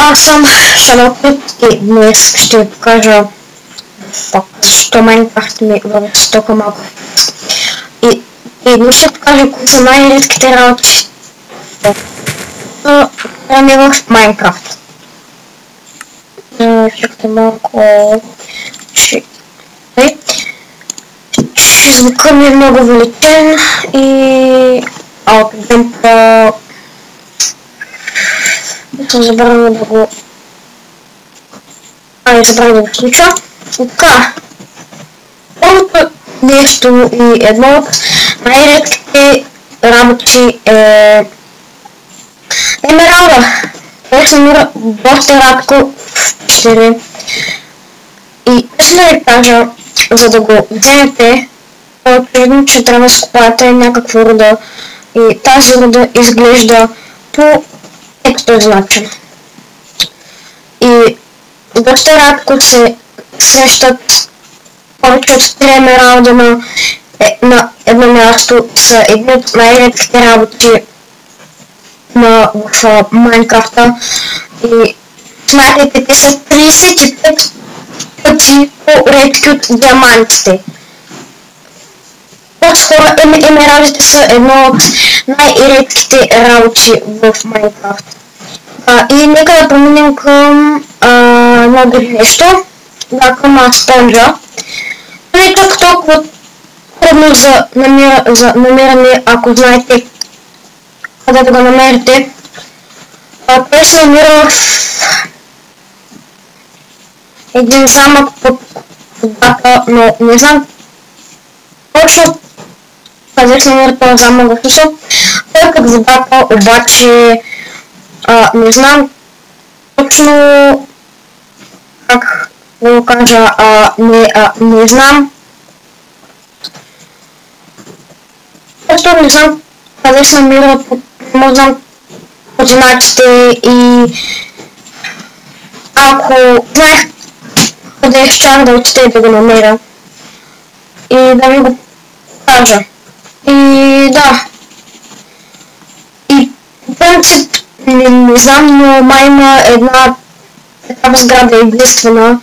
Аз съм Шалопит и днес ще ви покажа защо Майнкрафт ми върви с толкова малко. И днес ще покажа кои са най-редките работи в Майнкрафт. Чакайте малко, че звука ми е много величен и аутодемпа съм забравила да го... забравя да го случва. Така, първото нещо и едно от най-редките работи е емералда. Той се намира доста рядко в пещери. И ще да ви кажа, за да го вземете, очевидно, че трябва да скупаете някаква руда и тази руда изглежда по този начин. И доста рядко се срещат повече от 3 емералда на едно място, са едни от най-редките работи в Майнкрафта и смятайте, те са 35 пъти по-редки от диамантите. По-скоро емералдите са едно от най-редките работи в Майнкрафт. И нека да преминем към едно друго нещо, към спонжа. Не е чак толкова трудно за намиране, ако знаете къде да го намерите. Той се намира в един замък под водата, но не знам точно къде се намира този замък в смисъл. Той е под водата, обаче не знам точно как да го кажа, не знам. Просто не знам къде се намира, не знам координатите и ако знаех къде щях да отида да го намеря и да ви го покажа. И да. И по принцип не знам, но май има една такава сграда единствена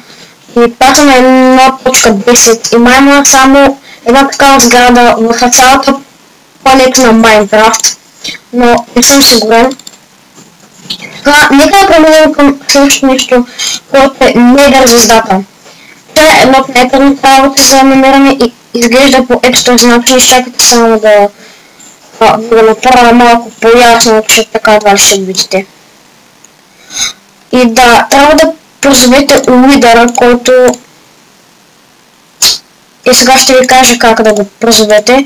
и паса на 1.10 и май има само една такава сграда в цялата планета на Майнкрафт, но не съм сигурен. Така, нека да преминем към следващото нещо, което е Недър звездата. Това е едно от най-трудните работи за намиране и изглежда по този начин. Изчакайте само да го направя малко по-ясно, че така едва ще го видите. И да, трябва да призовете уидъра, който... И сега ще ви кажа как да го призовете.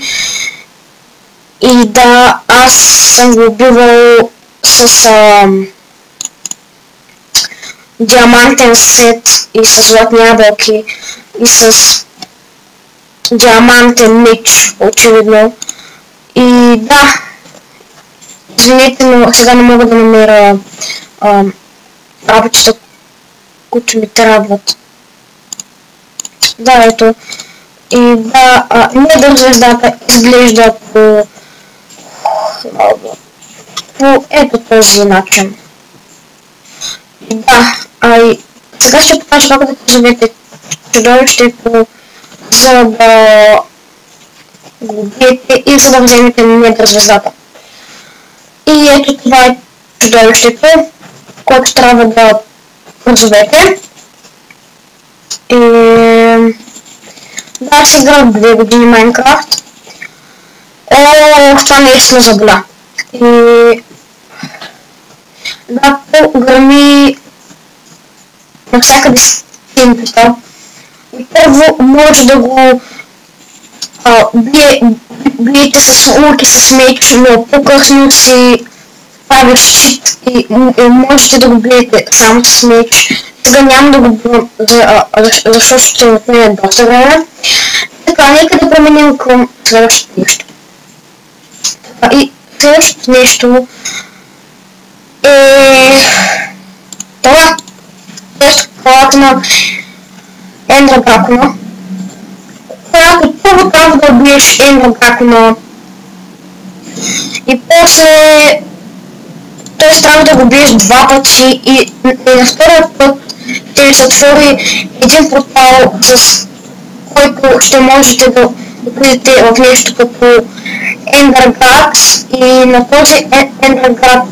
И да, аз съм го убивал с диамантен сет и с златни ябълки и с диамантен меч, очевидно. И да, извинете, но сега не мога да намеря работите, които ми трябват. Да, ето. И да, Недър звездата изглежда по ето този начин. И да, и сега ще покажа как да позовете чудовището, за да го убиете и за да вземете Недър звездата. И ето това е чудовището, което трябва да позовете. И да, аз играх 2 години Майнкрафт. Това наистина заболя. И да, гърми навсякъде стимпита. И първо може да го биете с лук и с меч, но по-късно си правиш щит и можете да го биете само с меч. Сега няма да го бием, защото ще отнеме доста време. Така, нека да преминем към следващото нещо. И следващото нещо е това. Също колата на Ендър дракона, която първо трябва да убиеш Ендър дракона и после... Тоест трябва да го биеш 2 пъти и на втория път ще се отвори един портал, с който ще можете да влизате в нещо като Ендерград, и на този Ендерград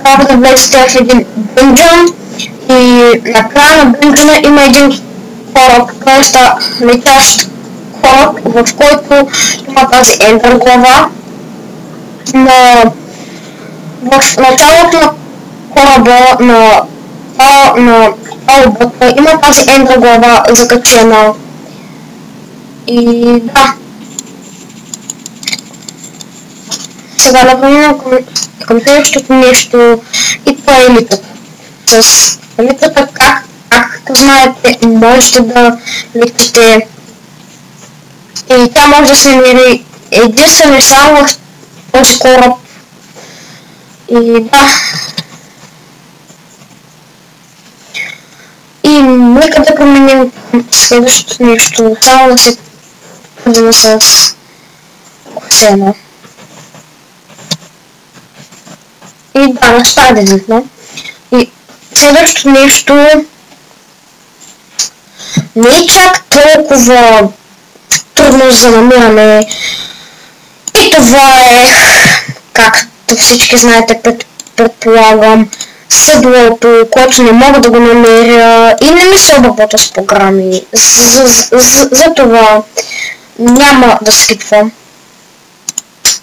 трябва да влезете в един дънжън, и на края на дънжъна има един кораб, т.е. летящ кораб, в който има тази Ендер глава. В началото на кораба на палубата има тази Ендер глава закачена. И да. Сега да преминем към следващото нещо, и това е елитата. С елитата, както знаете, можете да летите, и тя може да се намери единствено само в този кораб. И да. И нека да променим следващото нещо, само да се върнем с Оксена. И да, на Стардезитно. И следващото нещо не е чак толкова трудно за намиране. И това е, както всички знаете, предполагам, седлото, което не мога да го намеря и не ми се обработва с програми. Затова няма да скипвам.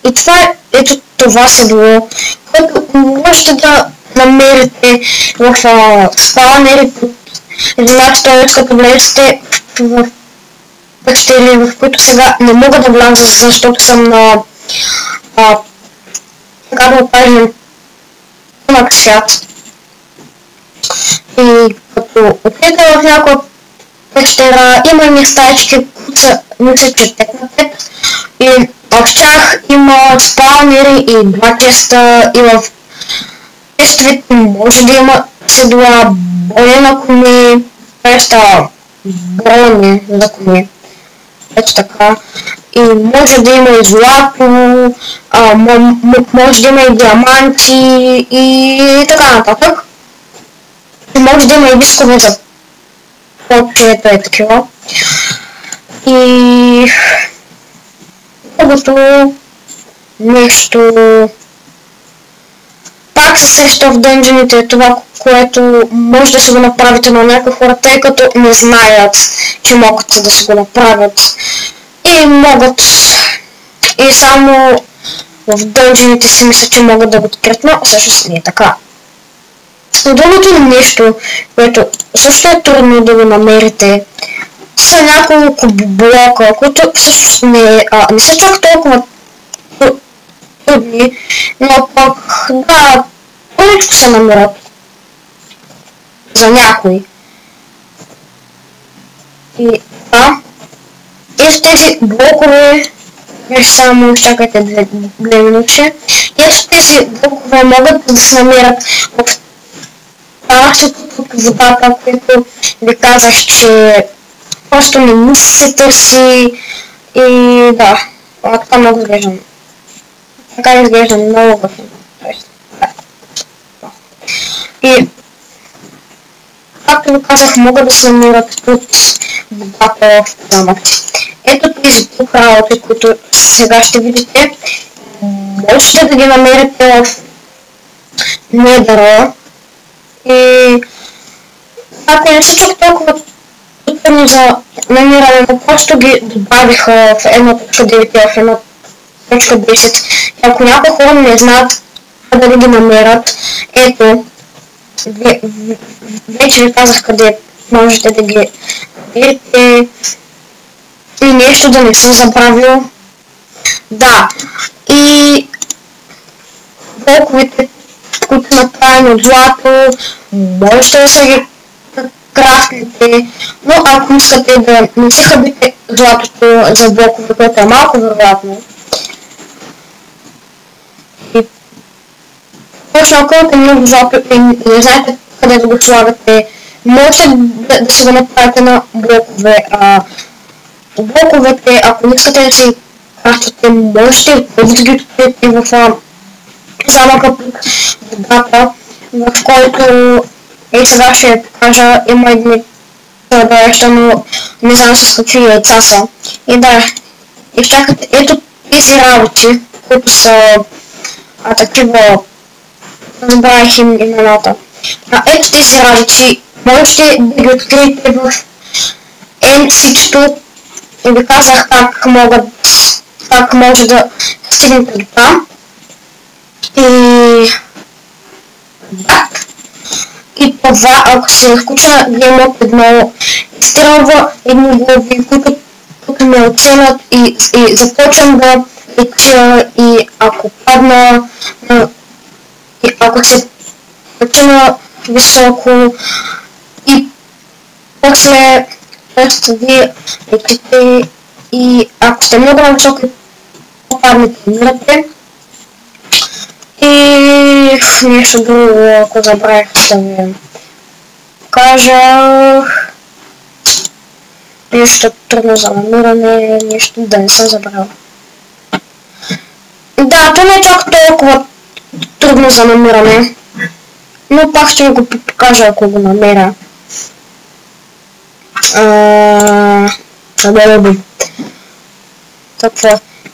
И това е ето това седло, което можете да намерите в спаунери под едната точка, като влезете в пещери, в които сега не мога да вляза, защото съм на така да кажем тъмък свят. И като отидете в някоя пещера, има едни стаички, които са, мисля, че 5 на 5, и в тях има спаунери и 2 честа, и в честовете може да има седла, боя на кони, брони за кони. Ето така. И може да има и злато, може да има и диаманти и така нататък. И може да има и дискове за повечето е такива. И другото нещо, пак се среща в дънжените, е това, което може да си го направите на някакви хора, тъй като не знаят, че могат да си го направят. И могат, и само в дънжените си мислят, че могат да го открият, но всъщност не е така. Другото нещо, което също е трудно да го намерите, са няколко блока, които всъщност не са чак толкова трудни, но пък да, трудничко се намират за някои. И да, и с тези блокове, само чакайте 2 минути, и с тези блокове могат да се намерят в паращото под водата, което ви казах, че просто не ми се търси. И да, така много изглеждам. Така изглеждам много готино. И както ви казах, могат да се намират под водата в програмата. Ето тези тук работи, които сега ще видите, можете да ги намерите в Недъра. И ако не са чак толкова трудно за намиране, но просто ги добавиха в 1.9 и в 1.10. И ако някои хора не знаят къде да ги намерят, ето, вече ви казах къде можете да ги намерите. И нещо да не съм забравил. Да, и блоковете, които са направени от злато, можете да се ги крафтите, но ако искате да не си хабите златото за блокове, което е малко вероятно, и точно ако имате много злато и не знаете къде да го слагате, можете да си го направите на блокове. Блоковете, ако не искате да си крафтите, можете да ги отидете в замъка под водата в който сега ще я покажа, има едни чудовища, но не знам с какви яйца са. И да, и чакате, ето тези работи, които са такива, разбрах им имената. Ето тези работи, можете да ги откриете в NC-то и ви казах как може да стигнете до там. И това, ако се включа на Game Mode 1, изстрелва едни глави, които тук ме оценят и започвам да летя и ако падна, и ако се почина високо и после вие летите и ако сте много високо паднете и умирате. И нещо друго, ако забравих да ви кажа, нещо трудно за намиране, нещо да не съм забрал. Да, то не е чак толкова трудно за намиране, но пак ще ви го покажа, ако го намеря.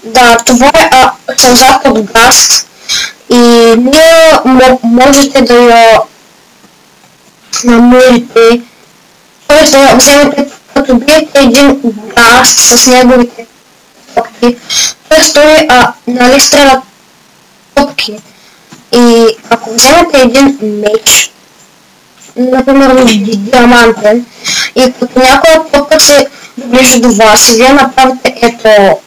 Да, това е сълзата от газ. И ние можете да я намерите, т.е. да я вземете, като биете един газ с неговите топки, т.е. той нали стрелят топки. И ако вземете един меч, например диамантен, и като някоя топка се доближи до вас и вие направите ето,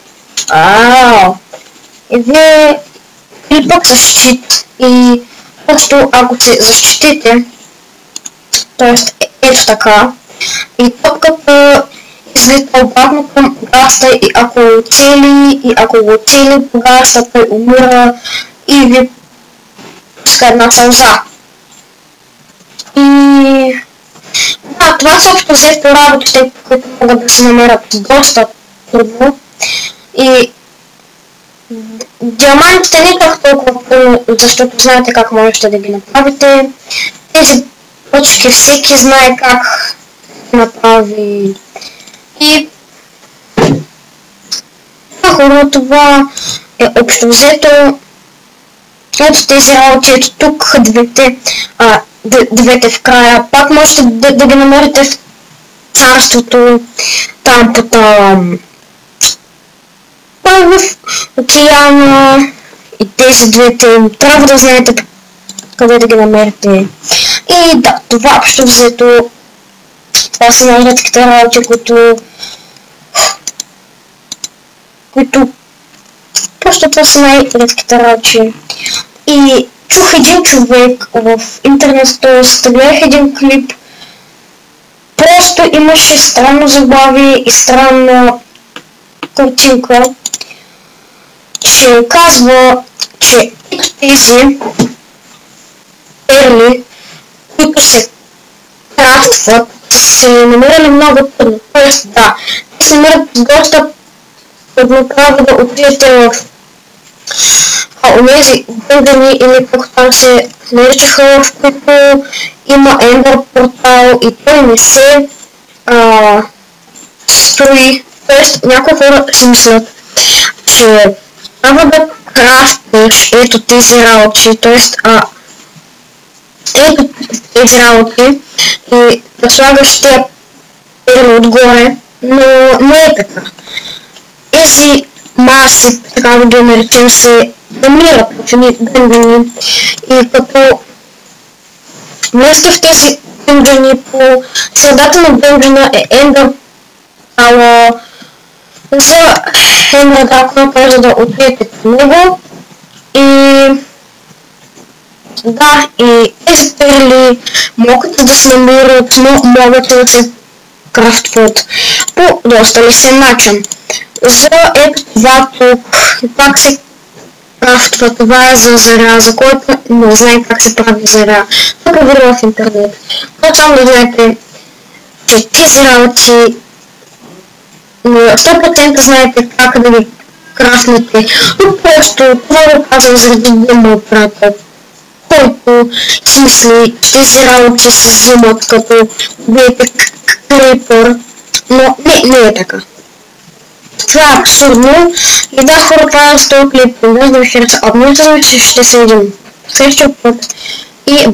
и вие или пък защит и просто ако се защитите, т.е. ето така, и топката излита обратно към гаста и ако го цели по гаста, той умира и ви пуска една сълза. И да, това са общо взето работите, които могат да се намерят доста трудно. И диамантите не чак толкова трудно, защото знаете как можете да ги направите. Тези точки всеки знае как направи. И хора, това е общо взето. Ето тези работи, ето тук двете в края. Пак можете да ги намерите в царството, там в океана и тези двете. Трябва да знаете къде да ги намерите. И да, това общо взето. Това са най-редките работи, които просто това са най-редките работи. И чух един човек в интернет, т.е. гледах един клип, просто имаше странно заглавие и странна картинка, че казва, че тези перли, които се крафтват, се намирали много трудно. Тоест, да, те се намират доста трудно, трябва да отидете в онези дънгани или пък там се наричаха, в които има ендър портал и той не се строи. Тоест, някои хора си мислят, че трябва да крафтиш ето тези работи, т.е. ето тези работи и да слагаш тия перли отгоре, но не е така. Тези маси, така да ги наречем, се намират в едни дънгани и като влезте в тези дънгани, по средата на дънгана е ендър портала за ендър дракона, за да отидете към него. И да, и тези перли могат да се намират, но могат да се крафтват по доста лесен начин. За ето това тук пак се крафтва, това е за заря, за който не знае как се прави заря. Това проверя в интернет. Но само да знаете, че тези работи 100% знаете как да ги крафтнете, но просто това го казвам заради демо оператор, който като си мисли, че тези работи се взимат като убиете Крипър, но не е така. Това е абсурдно и да, хората с този клип, да ви хареса, абонирайте се, ще се видим следващия път и